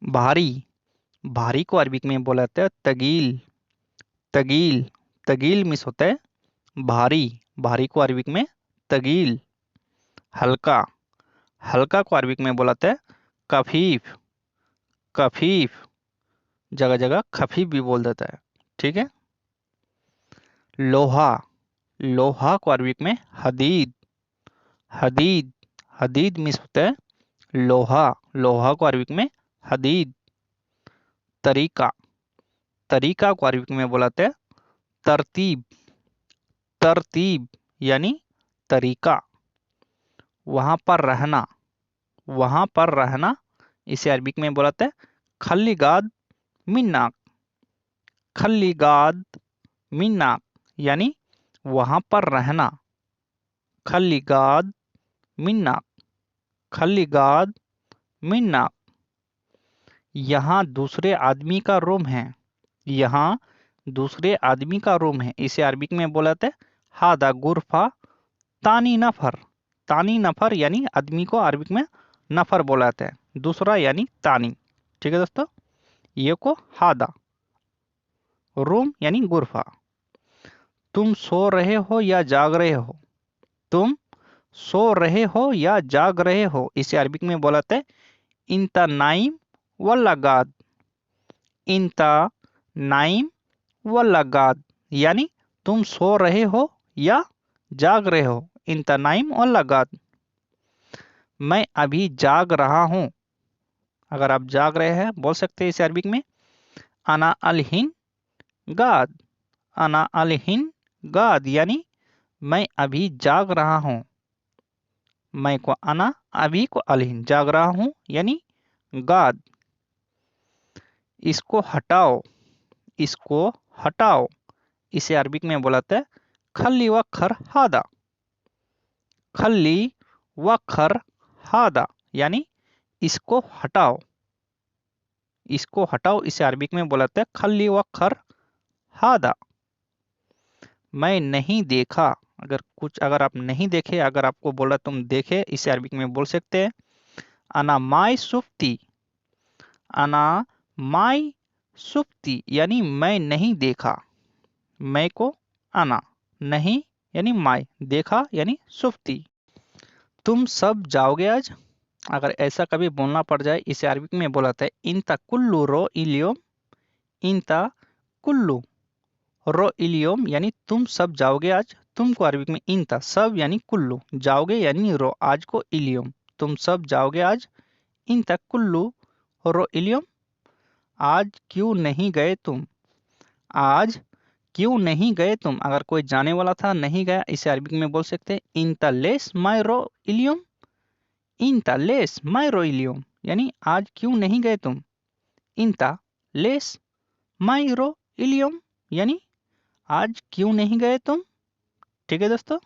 भारी, भारी को अरबिक में बोला जाता है तगील, तगील, तगील मिस होता है भारी, भारी को अरबिक में तगील। हल्का, हल्का को अरबिक में बोला जाता है कफीफ, कफीफ, जगह जगह खफीफ भी बोल देता है, ठीक है। लोहा, लोहा को अरबिक में हदीद, हदीद, हदीद मिस होता है लोहा, लोहा को अरबिक में हदीद। तरीका, तरीका को अरबिक में बोला जाता है तरतीब, तरतीब यानी तरीका। वहां पर रहना, वहां पर रहना, इसे अरबिक में बोला जाता है खल्लीगाद मिन्नाक, खल्लीगाद मिन्नाक यानी वहां पर रहना। खल्लीगाद मिन्नाक, खल्लीगाद मिन्नाक। यहाँ दूसरे आदमी का रूम है, यहाँ दूसरे आदमी का रूम है, इसे अरबिक में बोला जाता है हादा गुरफा तानी नफर, तानी नफर यानी आदमी को अरबिक में नफर बोला जाता है, दूसरा यानी तानी, ठीक है दोस्तों। ये को हादा, रूम यानी गुरफा। तुम सो रहे हो या जाग रहे हो, तुम सो रहे हो या जाग रहे हो, इसे अरबिक में बोला जाता है इंता नाइम वल्ला गाद, इंता नाइम वल्ला गाद यानी तुम सो रहे हो या जाग रहे हो, इंता नाइम वल्ला गाद। मैं अभी जाग रहा हूं, अगर आप जाग रहे हैं बोल सकते हैं इसे अरबिक में अना अलहिन गाद, अना अलहिन गाद यानी मैं अभी जाग रहा हूं। मैं को अना, अभी को अलहिन, जाग रहा हूं यानी गाद। इसको हटाओ, इसको हटाओ, इसे अरबिक में बोला जाता है खल्ली व खर हादा, खल्ली व खर हादा यानी इसको हटाओ, इसको हटाओ, इसे अरबिक में बोला जाता है खल्ली व खर हादा। मैं नहीं देखा, अगर कुछ अगर आप नहीं देखे, अगर आपको बोला तुम देखे, इसे अरबिक में बोल सकते हैं अना माई सुफ्ती, अना माई सुफ्ती यानी मैं नहीं देखा। मैं को अना, नहीं यानी माई, देखा यानी सुफ्ती। तुम सब जाओगे आज, अगर ऐसा कभी बोलना पड़ जाए, इसे अरबिक में बोला जाता है इंता कुल्लू रो इलियोम, इंता कुल्लू रो इलियोम यानी तुम सब जाओगे आज। तुम को अरबिक में इंता, सब यानी कुल्लू, जाओगे यानी रो, आज को इलियोम, तुम सब जाओगे आज। इंता कुल्लू रो इलियोम, आज क्यों नहीं गए तुम, आज क्यों नहीं गए तुम, अगर कोई जाने वाला था नहीं गया, इसे अरबिक में बोल सकते हैं इंता लेस माई रो इलियोम, इंता लेस माई रो इलियोम यानी आज क्यों नहीं गए तुम। इंता लेस माई रो इलियोम यानी आज क्यों नहीं गए तुम, ठीक है दोस्तों।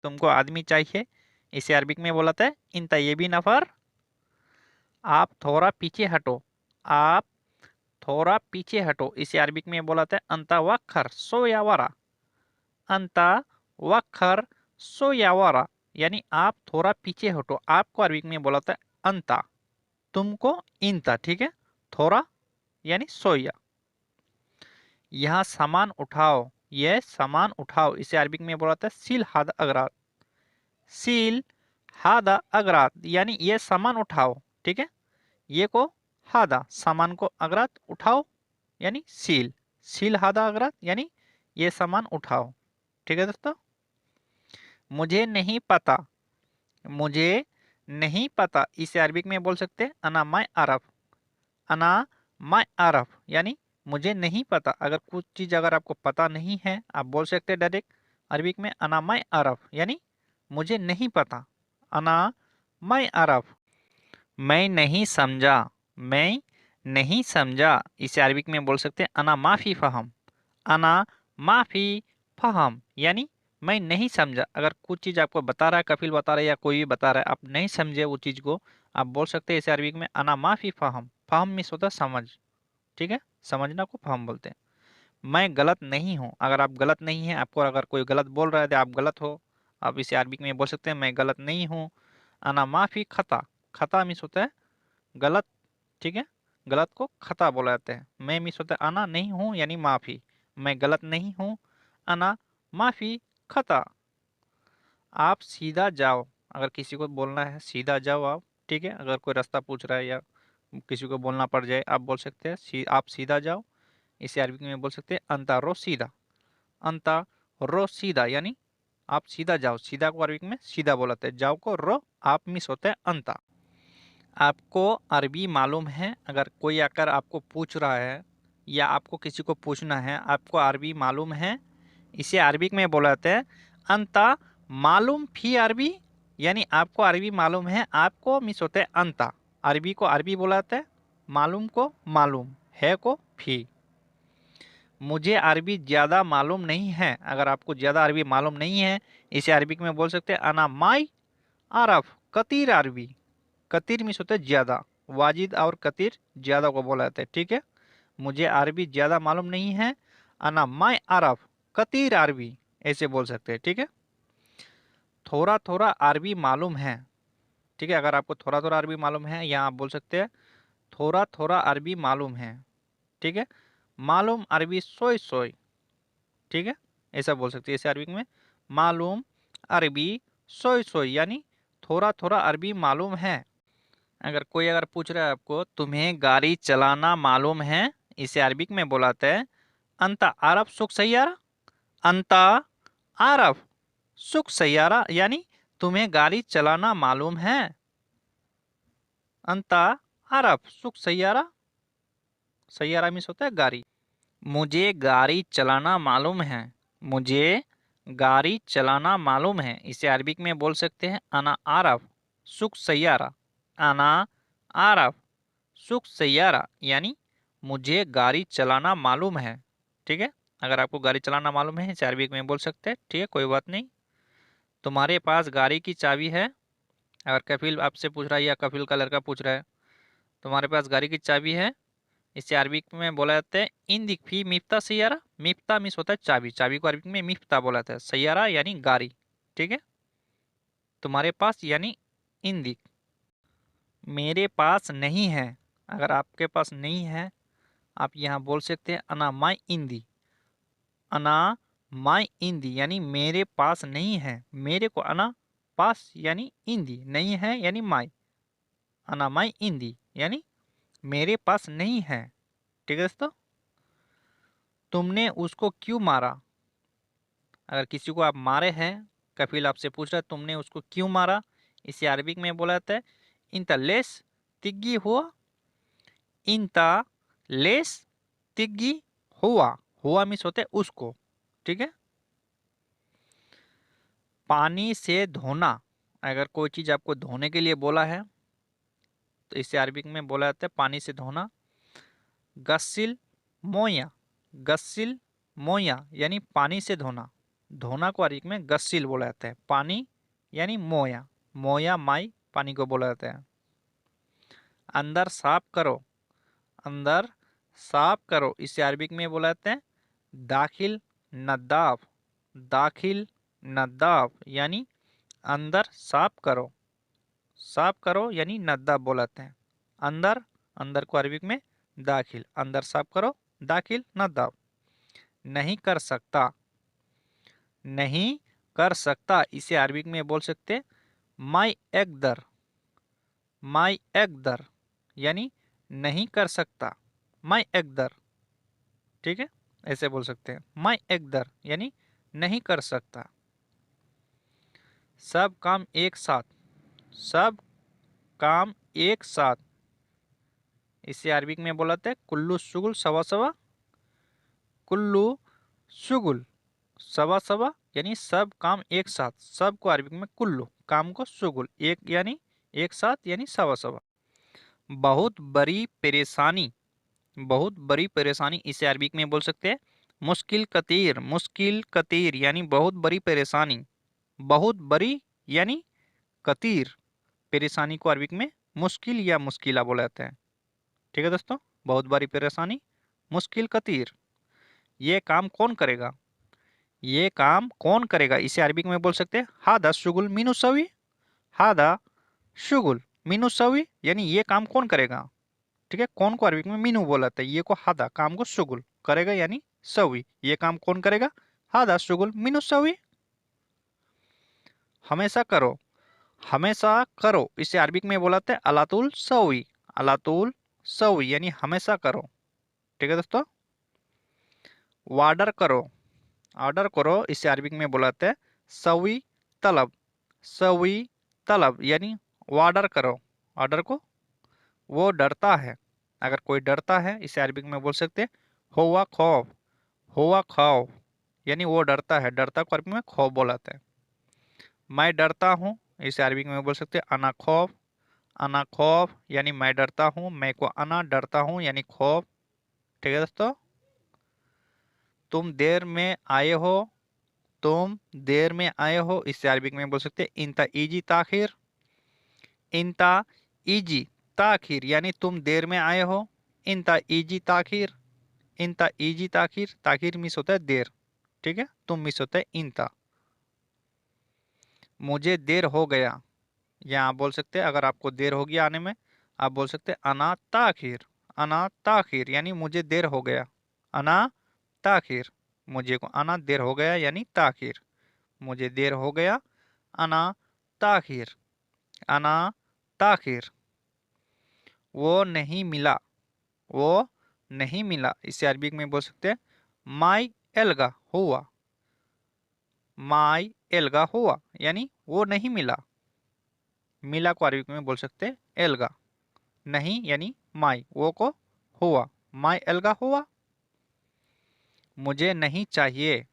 तुमको आदमी चाहिए, इसे अरबिक में बोलाता है इंता ये भी नफर। आप थोड़ा पीछे हटो, आप थोड़ा पीछे हटो, इसे अरबिक में बोलाता है अंता वखर सोयावरा, अंता वखर सोयावरा यानी आप थोड़ा पीछे हटो, आपको अरबिक में बोला था अंता, तुमको इंता, ठीक है। थोड़ा यानी सोया। यहाँ सामान उठाओ, यह सामान उठाओ, इसे अरबिक में बोला था सील हाद अगरात। सील हादा अगरात यानी ये सामान उठाओ, ठीक है। ये को हादा सामान को अगरात उठाओ यानी सील। सील हादा अगरात यानी ये सामान उठाओ, ठीक है दोस्तों। मुझे नहीं पता, मुझे नहीं पता, इसे अरबिक में बोल सकते हैं अना माय अरफ। अना माय अरफ यानी मुझे नहीं पता। अगर कुछ चीज अगर आपको पता नहीं है, आप बोल सकते हैं डायरेक्ट अरबिक में अना माय अरफ यानी मुझे नहीं पता। अना माय अरफ। मैं नहीं समझा, मैं नहीं समझा, इसे अरबिक में बोल सकते हैं अना माफी फहम। अना माफी फहम यानी मैं नहीं समझा। अगर कुछ चीज़ आपको बता रहा है, कफिल बता रहा है या कोई भी बता रहा है, आप नहीं समझे वो चीज़ को, आप बोल सकते हैं इसे अरबिक में अना माफी फहम। फहम मीन्स होता है समझ, ठीक है। समझना को फहम बोलते हैं। मैं गलत नहीं हूँ, अगर आप गलत नहीं हैं, आपको अगर कोई गलत बोल रहा है तो आप गलत हो, आप इसे अरबिक में बोल सकते हैं मैं गलत नहीं हूँ। अना माफी खता। खता मीन्स होता है गलत, ठीक है। गलत को खता बोला जाता है। मैं मीन्स होता है अना नहीं हूँ यानी माफी, मैं गलत नहीं हूँ। अना माफी खता। आप सीधा जाओ, अगर किसी को बोलना है सीधा जाओ आप, ठीक है। अगर कोई रास्ता पूछ रहा है या किसी को बोलना पड़ जाए, आप बोल सकते हैं आप सीधा जाओ, इसे अरबी में बोल सकते हैं अंता रो सीधा। अंता रो सीधा यानी आप सीधा जाओ। सीधा को अरबी में सीधा बोलाते हैं, जाओ को रो आप मिस होता है अंता। आपको अरबी मालूम है, अगर कोई आकर आपको पूछ रहा है या आपको किसी को पूछना है आपको अरबी मालूम है, इसे अरबी में बोला जाता है अंता मालूम फी अरबी, यानी आपको अरबी मालूम है। आपको मिस होता है अंता, अरबी को अरबी बोला जाता है, मालूम को मालूम, है को फी। मुझे अरबी ज़्यादा मालूम नहीं है, अगर आपको ज़्यादा अरबी मालूम नहीं है, इसे अरबी में बोल सकते हैं अना माई आरफ कतीर अरबी। कतीर मीन्स होता है ज़्यादा, वाजिद और कतीर ज़्यादा को बोला जाता है, ठीक है। मुझे अरबी ज़्यादा मालूम नहीं है, अना माय अरफ कतीर अरबी, ऐसे बोल सकते हैं, ठीक है। थोड़ा थोड़ा अरबी मालूम है, ठीक है। अगर आपको थोड़ा थोड़ा अरबी मालूम है, यहाँ आप बोल सकते हैं थोड़ा थोड़ा अरबी मालूम है, ठीक है। मालूम अरबी सोई सोई, ठीक है, ऐसा बोल सकते हैं इसे अरबी में मालूम अरबी सोई सोई यानी थोड़ा थोड़ा अरबी मालूम है। अगर कोई अगर पूछ रहा है आपको तुम्हें गाड़ी चलाना मालूम है, इसे अरबिक में बोलाते हैं अंता आरफ सुख सैयारा। अंता आरफ सुख सैयारा यानी तुम्हें गाड़ी चलाना मालूम है। अंता आरफ सुख सैयारा, सैयारा मीन्स होता है गाड़ी। मुझे गाड़ी चलाना मालूम है, मुझे गाड़ी चलाना मालूम है, इसे अरबिक में बोल सकते हैं अना आरफ सुख सैयारा। अना आरफ सुख सैयारा यानी मुझे गाड़ी चलाना मालूम है, ठीक है। अगर आपको गाड़ी चलाना मालूम है, इसे अरबिक में बोल सकते हैं, ठीक है, कोई बात नहीं। तुम्हारे पास गाड़ी की चाबी है, अगर कफिल आपसे पूछ रहा है या कफिल का लड़का पूछ रहा है तुम्हारे पास गाड़ी की चाबी है, इसे अरबिक में बोला जाता है इंदिक फी मिफ्ता सैयारा। मिफ्ता मिस होता है चाबी, चाबी को अरबिक में मिफ्ता बोला जाता है। सैयारा यानी गाड़ी, ठीक है। तुम्हारे पास यानी इंदिक। मेरे पास नहीं है, अगर आपके पास नहीं है, आप यहाँ बोल सकते हैं अना माई इंदी। अना माई इंदी यानी मेरे पास नहीं है, मेरे को अना पास यानी इंदी, नहीं है यानी माई। अना माई इंदी यानी मेरे पास नहीं है, ठीक है दोस्तों। तुमने उसको क्यों मारा, अगर किसी को आप मारे हैं, कफिल आपसे पूछ रहा है तुमने उसको क्यों मारा, इसे अरबिक में बोला जाता है इंता लेस तिग्गी हुआ। इंता लेस तिग्गी हुआ, हुआ मीन्स होते उसको, ठीक है। पानी से धोना, अगर कोई चीज़ आपको धोने के लिए बोला है तो इसे अरबिक में बोला जाता है पानी से धोना। गस्सिल मोया, गस्सिल मोया यानी पानी से धोना। धोना को अरबिक में गस्सिल बोला जाता है। पानी यानी मोया, मोया माई पानी को बोला जाता है। अंदर साफ करो, अंदर साफ करो, इसे अरबिक में बोला जाता है दाखिल नदाफ। दाखिल नदाफ यानी अंदर साफ करो। साफ करो यानी नद्दा बोलाते हैं। अंदर, अंदर को अरबिक में दाखिल, अंदर साफ करो, दाखिल नद्दा। नहीं कर सकता, नहीं कर सकता, इसे अरबिक में बोल सकते माई एकदर। माई एकदर यानी नहीं कर सकता, माई एकदर। ठीक है, ऐसे बोल सकते हैं, माई एकदर यानी नहीं कर सकता। सब काम एक साथ, सब काम एक साथ, इसे अरबिक में बोलाते हैं कुल्लू शुगुल सवा सवा। कुल्लू शुगुल सवा सवा यानी सब काम एक साथ, सब को अरबिक में कुल्लू, काम को शुगुल, एक यानी एक साथ यानी सवा सवा। बहुत बड़ी परेशानी, बहुत बड़ी परेशानी, इसे अरबिक में बोल सकते हैं मुश्किल कतीर। मुश्किल कतीर यानी बहुत बड़ी परेशानी। बहुत बड़ी यानी कतीर, परेशानी को अरबिक में मुश्किल या मुश्किला बोला जाता है। ठीक है दोस्तों, बहुत बड़ी परेशानी, मुश्किल कतीर। ये काम कौन करेगा, ये काम कौन करेगा, इसे अरबिक में बोल सकते हैं हादा शुगुल मीनू सवी। हादा शुगुल मीनू सवी यानी ये काम कौन करेगा। ठीक है, कौन को अरबिक में मीनू बोला था, ये को हादा, काम को शुगुल करेगा यानी सवी, ये काम कौन करेगा, हादा शुगुल मीनू सवी। हमेशा करो, हमेशा करो, इसे अरबिक में बोलाते हैं अलातुल सवी। अलातुल सवी यानी हमेशा करो। ठीक है दोस्तों, वार्डर करो, ऑर्डर करो, इसे अरबिक में बुलाते हैं सवी तलब। सवी तलब यानी वार्डर करो, ऑर्डर को। वो डरता है, अगर कोई डरता है इसे अरबिक में बोल सकते हैं हुआ खौफ। हुआ खौफ यानी वो डरता है, डरता को अरबिक में खौफ बोलाते हैं। मैं डरता हूँ, इसे अरबिक में बोल सकते हैं अना खौफ। अना खौफ यानी मैं डरता हूँ, मैं को अना, डरता हूँ यानी खौफ। ठीक है दोस्तों, तुम देर में आए हो, तुम देर में आए हो, इससे अरबिक में बोल सकते हैं इंता इजी ताखिर। इंता इजी ताखिर यानी तुम देर में आए हो, इंता इजी ताखिर। इंता इजी ताखिर, ताखिर मिस होता है देर। ठीक है, तुम मिस होता है इंता। मुझे देर हो गया, यहाँ आप बोल सकते हैं अगर आपको देर हो गया आने में, आप बोल सकते हैं अना ताखिर। अना ताखिर यानी मुझे देर हो गया, अना ताखिर, मुझे को अना देर हो गया यानी ताखिर, मुझे देर हो गया, अना ताखिर। अना ताखिर। वो नहीं मिला, वो नहीं मिला, इसे अरबिक में बोल सकते हैं माई एल्गा हुआ। माई एल्गा हुआ यानी वो नहीं मिला। मिला को अरबिक में बोल सकते हैं एल्गा, नहीं यानी माई, वो को हुआ, माई एल्गा हुआ। मुझे नहीं चाहिए,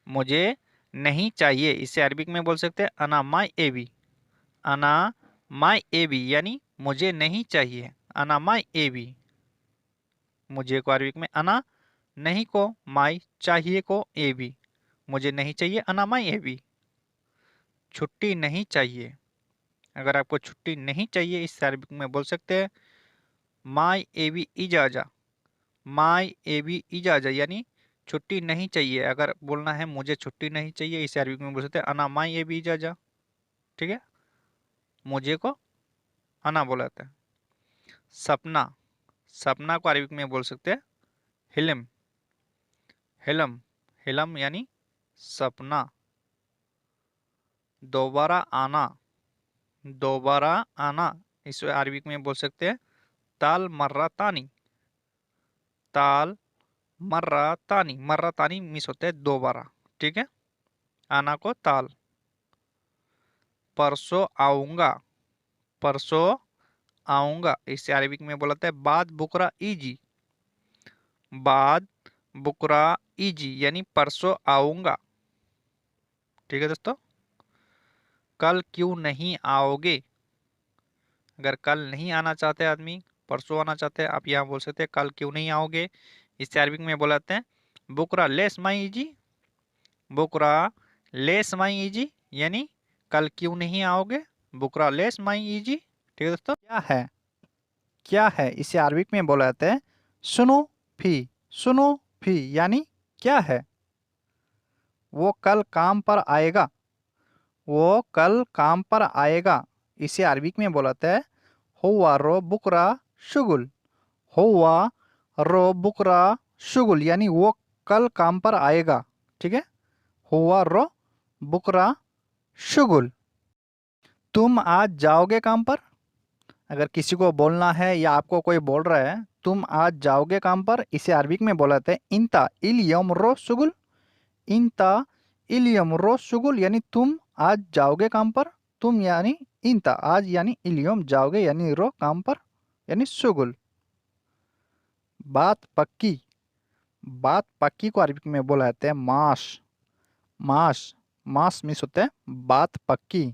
मुझे नहीं चाहिए, इसे अरबिक में बोल सकते हैं अना माई एबी। अना माई एबी यानी मुझे नहीं चाहिए, अना माई एबी। मुझे को अरबिक में अना, नहीं को माई, चाहिए को एबी, मुझे नहीं चाहिए अना माई एबी। छुट्टी नहीं चाहिए, अगर आपको छुट्टी नहीं चाहिए इस अरबिक में बोल सकते हैं माई एबी इजाजा। माई एबी इजाजा यानी छुट्टी नहीं चाहिए, अगर बोलना है मुझे छुट्टी नहीं चाहिए इस अरबिक में बोल सकते हैं अना माई एबी इजाजा। ठीक है, मुझे को अना बोलाते हैं। सपना, सपना को अरबिक में बोल सकते हैं हिलम। हिलम, हिलम यानी सपना। दोबारा आना, दोबारा आना, इसे अरबिक में बोल सकते हैं ताल मर्रा तानी। ताल मर्रा तानी, मर्रा तानी मिस होता है दोबारा। ठीक है, आना को ताल। परसों आऊंगा, परसों आऊंगा, इसे अरबिक में बोलते हैं बाद बुकरा इजी। बाद बुकरा इजी यानी परसों आऊंगा। ठीक है दोस्तों, कल क्यों नहीं आओगे, अगर कल नहीं आना चाहते आदमी, परसों आना चाहते हैं, आप यहाँ बोल सकते हैं कल क्यों नहीं आओगे, इसे अरबिक में बोलाते हैं बुकरा लेस माई इजी। बुकरा लेस माई इजी यानी कल क्यों नहीं आओगे, बुकरा लेस माई इजी। ठीक है दोस्तों, क्या है, क्या है, इसे अरबिक में बोला जाता है सुनो फी। सुनो फी यानी क्या है। वो कल काम पर आएगा, वो कल काम पर आएगा, इसे अरबिक में बोलते हैं हुआ रो बुकरा शुगुल। हुआ रो बुकरा शुगुल यानी वो कल काम पर आएगा। ठीक है, हुआ रो बुकरा शुगुल। तुम आज जाओगे काम पर? अगर किसी को बोलना है या आपको कोई बोल रहा है तुम आज जाओगे काम पर, इसे अरबिक में बोलते हैं इंता इल यौम रो शुगुल। इंता इल यौम रो शुगुल यानी तुम आज जाओगे काम पर। तुम यानी इंता, आज यानी इल यौम जाओगे यानी रो काम पर यानी शुगुल। बात पक्की। बात पक्की को अरबिक में बोला जाता है माश। माश, माश मीन्स होता है बात पक्की।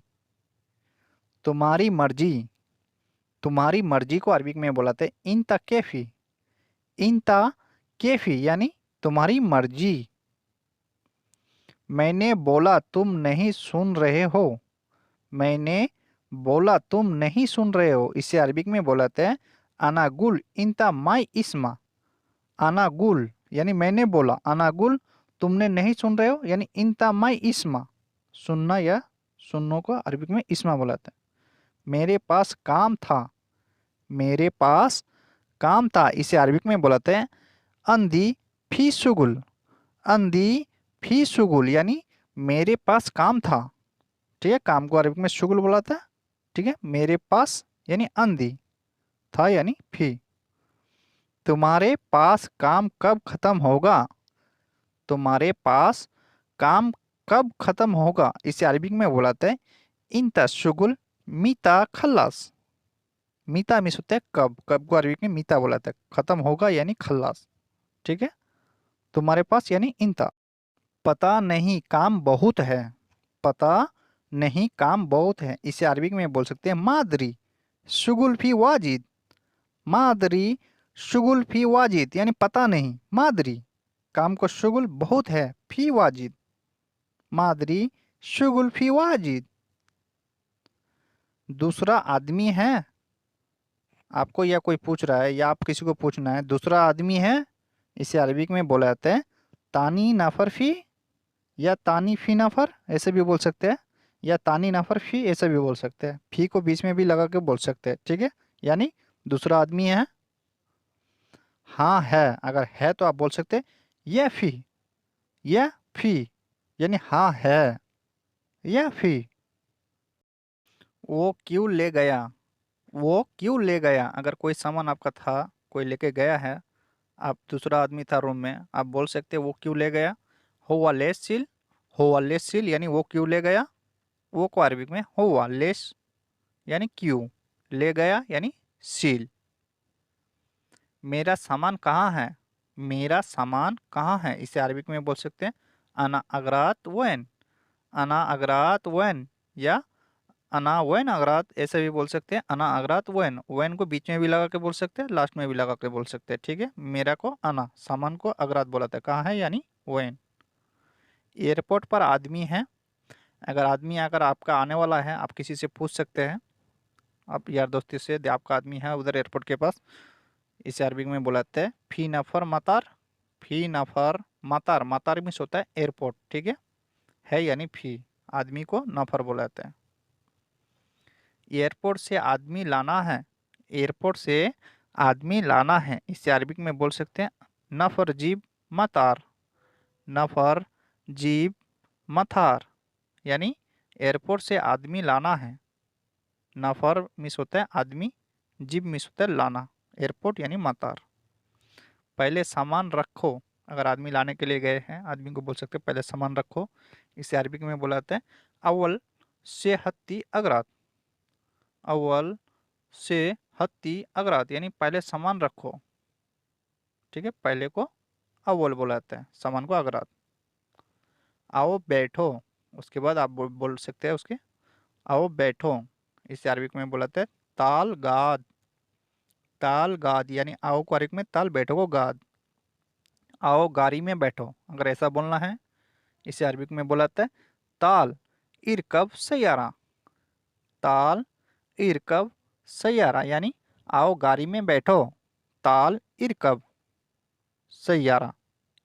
तुम्हारी मर्जी। तुम्हारी मर्जी को अरबिक में बोला जाता है इंता कैफी। इंता कैफी यानी तुम्हारी मर्जी। मैंने बोला तुम नहीं सुन रहे हो। मैंने बोला तुम नहीं सुन रहे हो, इसे अरबिक में बोलाते हैं अना गुल इंता माई इस्मा। अना गुल यानी मैंने बोला, अना गुल तुमने नहीं सुन रहे हो यानी इंता माई इस्मा, सुनना या सुनने को अरबिक में इस्मा बोलाते हैं। मेरे पास काम था। मेरे पास काम था, इसे अरबिक में बोलाते हैं अंधी फी शुगुल। अंधी फी शुगुल यानी मेरे पास काम था। ठीक है, काम को अरबिक में शुगुल बोलाता है। ठीक है, मेरे पास यानी अंधी, था यानी फी। तुम्हारे पास काम कब खत्म होगा? तुम्हारे पास काम कब खत्म होगा, इसे अरबिक में बोलाते हैं इंता शुगुल मीता खल्लास। मीता मीन्स होता है कब, कब को अरबिक में मीता बोलाता है, खत्म होगा यानी खल्लास। ठीक है, तुम्हारे पास यानी इंता। पता नहीं काम बहुत है। पता नहीं काम बहुत है, इसे अरबिक में बोल सकते हैं मादरी शुगुल फी वाजिद। मादरी शुगुल फी वाजिद यानी पता नहीं, मादरी काम को शुगुल बहुत है, फी वाजिद मादरी शुगुल फी वाजिद। दूसरा आदमी है। आपको या कोई पूछ रहा है या आप किसी को पूछना है दूसरा आदमी है, इसे अरबिक में बोला जाता है तानी नफर फी या तानी फी नफर, ऐसे भी बोल सकते हैं, या तानी नफर फी ऐसे भी बोल सकते हैं, फी को बीच में भी लगा के बोल सकते हैं। ठीक है, यानी दूसरा आदमी है। हाँ है, अगर है तो आप बोल सकते हैं यह फी, यह फी यानी हाँ है, यह फी। वो क्यों ले गया? वो क्यों ले गया, अगर कोई सामान आपका था कोई लेके गया है, आप दूसरा आदमी था रूम में, आप बोल सकते हैं वो क्यों ले गया। हुआ लेस सील। हुआ लेस सील यानी वो क्यों ले गया। वो को अरबिक में हुआ लेस यानी क्यों, ले गया यानी सील। मेरा सामान कहाँ है? मेरा सामान कहाँ है, इसे अरबिक में बोल सकते हैं अना अगरात वैन। अना अगरात वैन या अना वैन अगरात ऐसे भी बोल सकते हैं। अना अगरात वैन, वैन को बीच में भी लगा के बोल सकते हैं, लास्ट में भी लगा के बोल सकते हैं। ठीक है, मेरा को अना, सामान को अगरात बोला था, कहाँ है यानी वैन। एयरपोर्ट पर आदमी है। अगर आदमी अगर आपका आने वाला है, आप किसी से पूछ सकते हैं, आप यार दोस्ती से आपका आदमी है उधर एयरपोर्ट के पास, इसे अरबिक में बुलाते हैं फी नफर मतार। फी नफर मतार, मतार मीन्स होता है एयरपोर्ट। ठीक है यानी फी, आदमी को नफर बुलाते हैं। एयरपोर्ट से आदमी लाना है। एयरपोर्ट से आदमी लाना है, इसे अरबिक में बोल सकते हैं नफर जीब मतार। नफर जीब मथार यानी एयरपोर्ट से आदमी लाना है। नफर मिस होता है आदमी, जीब मिस होता है लाना, एयरपोर्ट यानी मतार। पहले सामान रखो, अगर आदमी लाने के लिए गए हैं आदमी को बोल सकते हैं पहले सामान रखो, इसे अरबिक में बुलाते हैं अव्वल से हत्ती अगरात। अव्वल से हत्ती अगरात यानी पहले सामान रखो। ठीक है, पहले को अव्वल बुलाते हैं, सामान को अगरात। आओ बैठो, उसके बाद आप बोल सकते हैं उसके आओ बैठो, इसे अरबिक में बुलाते हैं ताल गाद। ताल गाद यानी आओ को अरबिक में ताल, बैठो को गाद। आओ गाड़ी में बैठो, अगर ऐसा बोलना है इसे अरबिक में बुलाते हैं ताल इरकब सैयारा। ताल इरकब सैयारा यानी आओ गाड़ी में बैठो। ताल इरकब सैयारा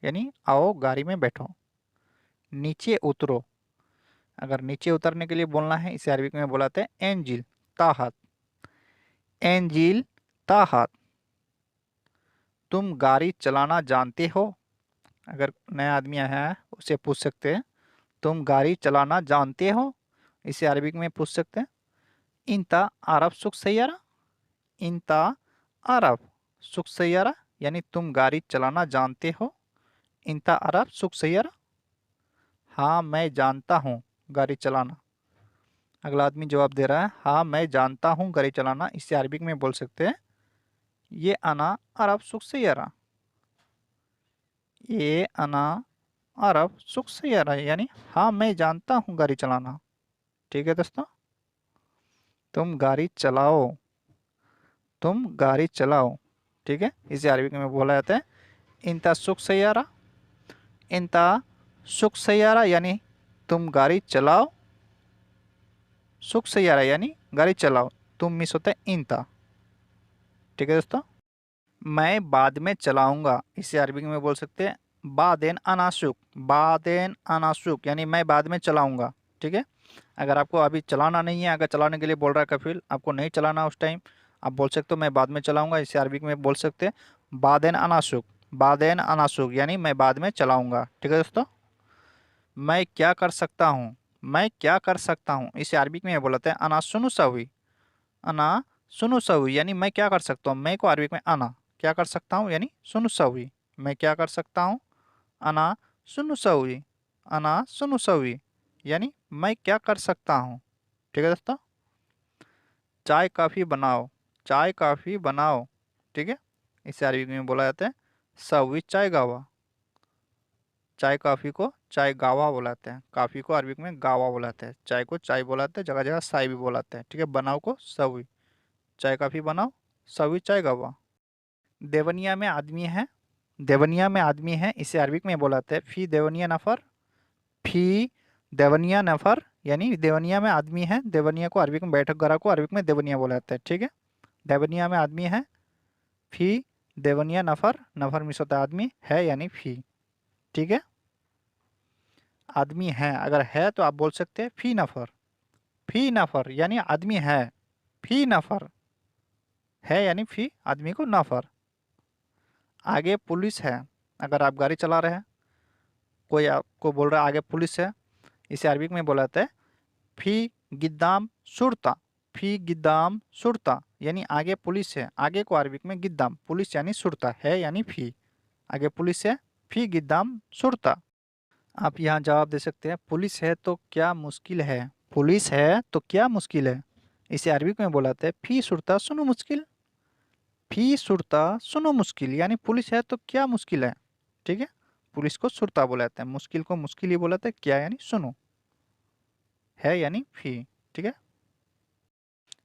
यानी आओ गाड़ी में बैठो। नीचे उतरो, अगर नीचे उतरने के लिए बोलना है इसे अरबिक में बोलाते हैं एंजिल ताहत, एंजिल ताहत। तुम गाड़ी चलाना जानते हो? अगर नया आदमी आया है उसे पूछ सकते हैं तुम गाड़ी चलाना जानते हो, इसे अरबिक में पूछ सकते हैं इंता अरब सुख सैयारा, इंता अरब सुख सैयारा, यानी तुम गाड़ी चलाना जानते हो। इंता अरब सुख सैयारा, हाँ मैं जानता हूँ गाड़ी चलाना। अगला आदमी जवाब दे रहा है हाँ मैं जानता हूँ गाड़ी चलाना, इसे अरबिक में बोल सकते हैं ये अना अरब सुख सैयारा, ये अना अरब सुख सैयारा, यानी हाँ मैं जानता हूँ गाड़ी चलाना। ठीक है दोस्तों, तुम गाड़ी चलाओ, तुम गाड़ी चलाओ। ठीक है, इसे अरबिक में बोला जाता है इंता सुख सैयारा, इंता सुख सैयारा, यानी तुम गाड़ी चलाओ, सुख सैयारा यानी गाड़ी चलाओ, तुम मिस होता है इंता। ठीक है दोस्तों, मैं बाद में चलाऊंगा, इसे अरबिक में बोल सकते हैं बादेन अनासुक, बादेन अनासुक, यानी मैं बाद में चलाऊंगा। ठीक है, अगर आपको अभी चलाना नहीं है, अगर चलाने के लिए बोल रहा है कफिल, आपको नहीं चलाना उस टाइम, आप बोल सकते हो मैं बाद में चलाऊंगा, इसे अरबिक में बोल सकते हैं बादेन अनासुक, बादेन अनासुक, यानी मैं बाद में चलाऊंगा। ठीक है दोस्तों, मैं क्या कर सकता हूँ, मैं क्या कर सकता हूँ, इसे अरबिक में बोलते हैं अना सुनु सवी, अना सुनु सवी, यानी मैं क्या कर सकता हूँ। मैं को अरबिक में अना क्या कर सकता हूँ यानी सुनु सवी, मैं क्या कर सकता हूँ अना सुनु सवी, अना सुनु सवी, यानी मैं क्या कर सकता हूँ। ठीक है दोस्तों, चाय काफ़ी बनाओ, चाय काफ़ी बनाओ। ठीक है, इसे अरबी में बोला जाता है सवी चाय गावा, चाय काफ़ी को चाय गावा बुलाते हैं, काफ़ी को अरबिक में गावा बुलाते हैं, चाय को चाय बुलाते हैं, जगह जगह चाय भी बुलाते हैं। ठीक है, बनाओ को सवी, चाय काफ़ी बनाओ, सवी चाय गावा। देवनिया में आदमी है, देवनिया में आदमी है, इसे अरबिक में बुलाते हैं फी देवनिया नफ़र, फी देवनिया नफ़र, यानी देवनिया में आदमी है। देवनिया को अरबिक में बैठक गरा को अरबिक में देवनिया बुलाते हैं। ठीक है, देवनिया में आदमी है, फी देवनिया नफ़र, नफ़र मिस होता है आदमी, है यानी फी। ठीक है, आदमी है, अगर है तो आप बोल सकते हैं फी नफ़र यानी आदमी है, फी नफ़र है यानी फी आदमी को नफ़र। आगे पुलिस है, अगर आप गाड़ी चला रहे हैं, कोई आपको बोल रहा है आगे पुलिस है, इसे अरबिक में बोला जाता है फी गिद्दाम शुरता, फी गिद्दाम शुरता, यानी आगे पुलिस है। आगे को अरबिक में गिद्दाम, पुलिस यानी शुरता, है यानी फी, आगे पुलिस है, फी गिद्दाम शुरता। आप यहाँ जवाब दे सकते हैं पुलिस है तो क्या मुश्किल है, पुलिस है तो क्या मुश्किल है, इसे अरबिक में बोलाते हैं फी शुरता सुनो मुश्किल, फी शुरता सुनो मुश्किल, यानी पुलिस है तो क्या मुश्किल है। ठीक है, पुलिस को शुरता बुलाते हैं, मुश्किल को मुश्किल ही बुलाते हैं, क्या यानी सुनो, है यानी फी। ठीक है,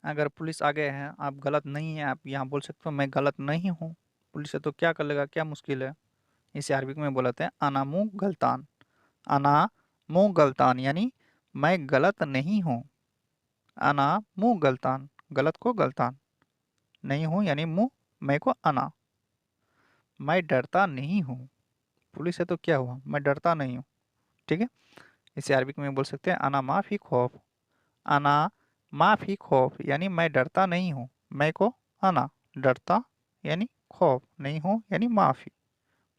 अगर पुलिस आ गए हैं, आप गलत नहीं है, आप यहाँ बोल सकते हो मैं गलत नहीं हूँ, पुलिस है तो क्या कर लेगा, क्या मुश्किल है, इसे अरबिक में बोलाते हैं अना मुँह गलतान, अना मुँह गलतान, यानी मैं गलत नहीं हूँ। अना मुँह गलतान, गलत को गलतान, नहीं हूँ यानी मुँह, मैं को अना। मैं डरता नहीं हूँ, पुलिस है तो क्या हुआ, मैं डरता नहीं हूँ। ठीक है, इसे अरबिक में बोल सकते हैं अना माफ़ी खौफ, अना माफ़ी खौफ, यानी मैं डरता नहीं हूँ। मैं को अना डरता यानी खौफ नहीं हूँ यानी माफ़ी,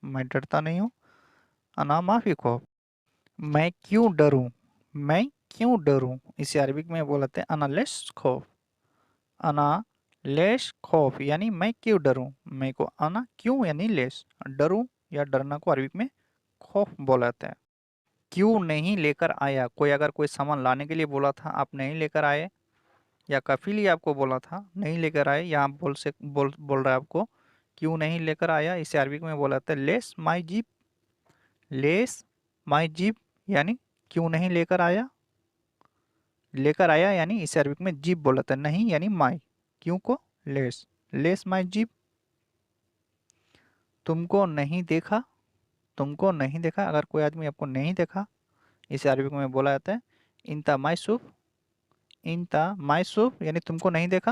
मैं डरता नहीं हूँ, अना माफ़ी खौफ। मैं क्यों डरूं, मैं क्यों डरूं, इसे अरबिक में बोलते हैं अना लेश खौफ, अना लेश खौफ, यानी मैं क्यों डरूं। मैं को अना क्यों यानी लेश, डरूं या डरना को अरबिक में खौफ बोलाते हैं। क्यों नहीं लेकर आया, कोई अगर कोई सामान लाने के लिए बोला था, आप नहीं लेकर आए, या कफील ही आपको बोला था नहीं लेकर आए, यहाँ बोल रहा है आपको क्यों नहीं लेकर आया, इसे अरबिक में बोलाते हैं लेस माई जीप, लेस माई जीप, यानी क्यों नहीं लेकर आया, लेकर आया यानी इसे अरबिक में जीप बोलाते हैं, नहीं यानी माई, क्यों को लेस, लेस माई जीप। तुमको नहीं देखा, तुमको नहीं देखा, अगर कोई आदमी आपको नहीं देखा, इसे अरबिक में बोला जाता है इंता माई सूफ, इंता माई सूफ, यानी तुमको नहीं देखा।